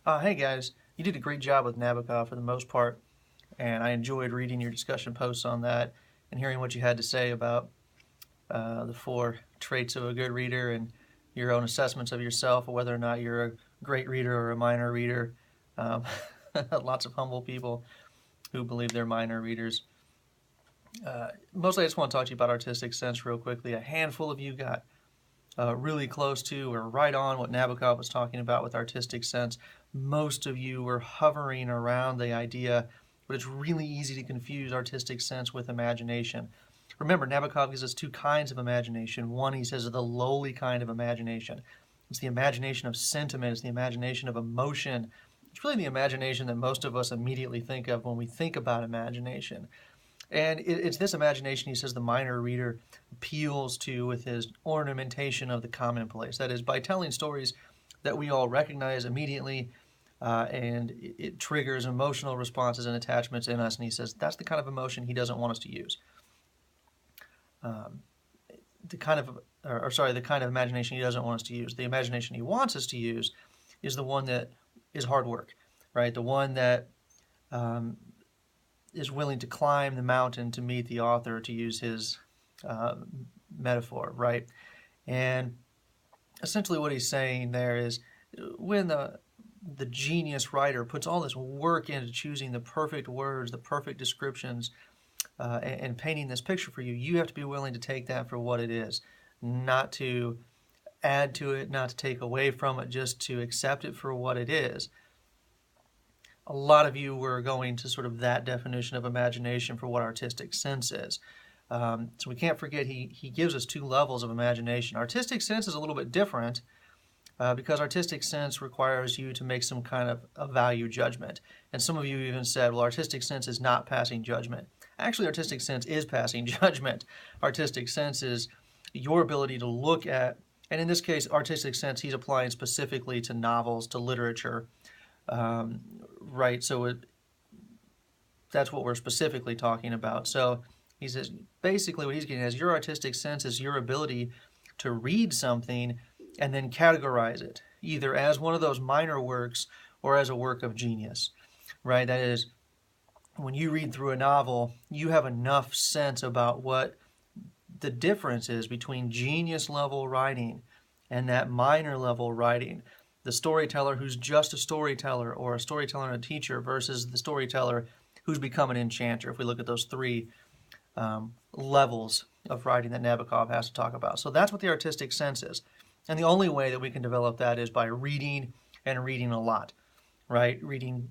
Hey guys, you did a great job with Nabokov for the most part, and I enjoyed reading your discussion posts on that and hearing what you had to say about the four traits of a good reader and your own assessments of yourself, or whether or not you're a great reader or a minor reader. Um, Lots of humble people who believe they're minor readers. Mostly, I just want to talk to you about artistic sense real quickly. A handful of you got really close to or right on what Nabokov was talking about with artistic sense. Most of you were hovering around the idea, but it's really easy to confuse artistic sense with imagination. Remember, Nabokov gives us two kinds of imagination. One, he says, is the lowly kind of imagination. It's the imagination of sentiment, it's the imagination of emotion. It's really the imagination that most of us immediately think of when we think about imagination. And it's this imagination, he says, the minor reader appeals to with his ornamentation of the commonplace. That is, by telling stories that we all recognize immediately, and it triggers emotional responses and attachments in us. And he says that's the kind of emotion he doesn't want us to use. The kind of imagination he doesn't want us to use. The imagination he wants us to use is the one that is hard work, right? The one that is willing to climb the mountain to meet the author, to use his metaphor, right? And essentially what he's saying there is when the genius writer puts all this work into choosing the perfect words, the perfect descriptions, and painting this picture for you, you have to be willing to take that for what it is, not to add to it, not to take away from it, just to accept it for what it is. A lot of you were going to sort of that definition of imagination for what artistic sense is. So we can't forget he gives us two levels of imagination. Artistic sense is a little bit different because artistic sense requires you to make some kind of a value judgment. And some of you even said, well, artistic sense is not passing judgment. Actually, artistic sense is passing judgment. Artistic sense is your ability to look at, and in this case, artistic sense, he's applying specifically to novels, to literature. Right, so that's what we're specifically talking about. So he says basically what he's getting at is your artistic sense is your ability to read something and then categorize it, either as one of those minor works or as a work of genius, right? That is, when you read through a novel, you have enough sense about what the difference is between genius level writing and that minor level writing. The storyteller who's just a storyteller, or a storyteller and a teacher, versus the storyteller who's become an enchanter, if we look at those three levels of writing that Nabokov has to talk about. So that's what the artistic sense is. And the only way that we can develop that is by reading, and reading a lot, right? Reading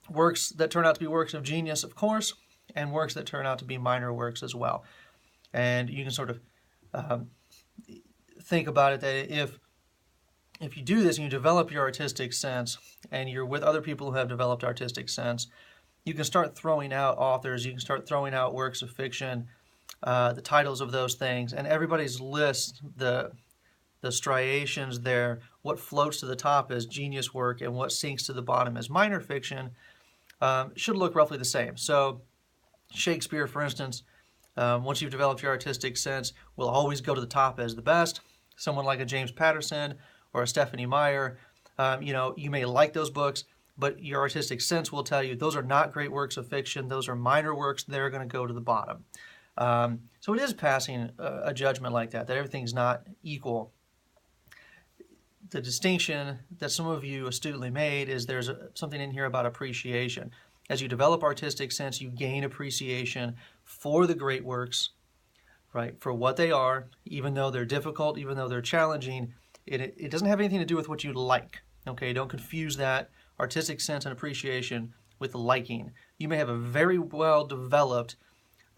works that turn out to be works of genius, of course, and works that turn out to be minor works as well. And you can sort of think about it that if you do this and you develop your artistic sense and you're with other people who have developed artistic sense, you can start throwing out authors, you can start throwing out works of fiction, the titles of those things, and everybody's list, the striations there, what floats to the top as genius work and what sinks to the bottom as minor fiction, should look roughly the same. So Shakespeare, for instance, once you've developed your artistic sense, will always go to the top as the best. Someone like a James Patterson or a Stephanie Meyer, you may like those books, but your artistic sense will tell you those are not great works of fiction. Those are minor works. They're going to go to the bottom. So it is passing a judgment like that everything's not equal. The distinction that some of you astutely made is there's something in here about appreciation. As you develop artistic sense, you gain appreciation for the great works, right, for what they are, even though they're difficult, even though they're challenging. It doesn't have anything to do with what you like, okay? Don't confuse that artistic sense and appreciation with liking. You may have a very well-developed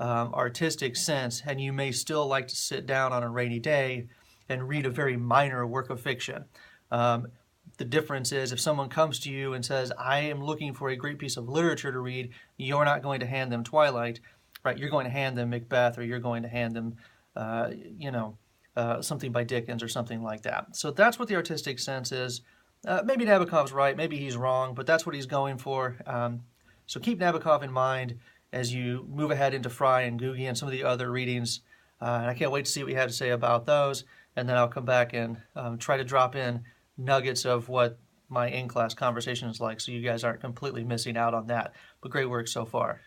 artistic sense, and you may still like to sit down on a rainy day and read a very minor work of fiction. The difference is if someone comes to you and says, I am looking for a great piece of literature to read, you're not going to hand them Twilight, right? You're going to hand them Macbeth, or you're going to hand them, something by Dickens or something like that. So that's what the artistic sense is. Maybe Nabokov's right, maybe he's wrong, but that's what he's going for. So keep Nabokov in mind as you move ahead into Fry and Googie and some of the other readings. And I can't wait to see what you have to say about those. And then I'll come back and try to drop in nuggets of what my in-class conversation is like, so you guys aren't completely missing out on that. But great work so far.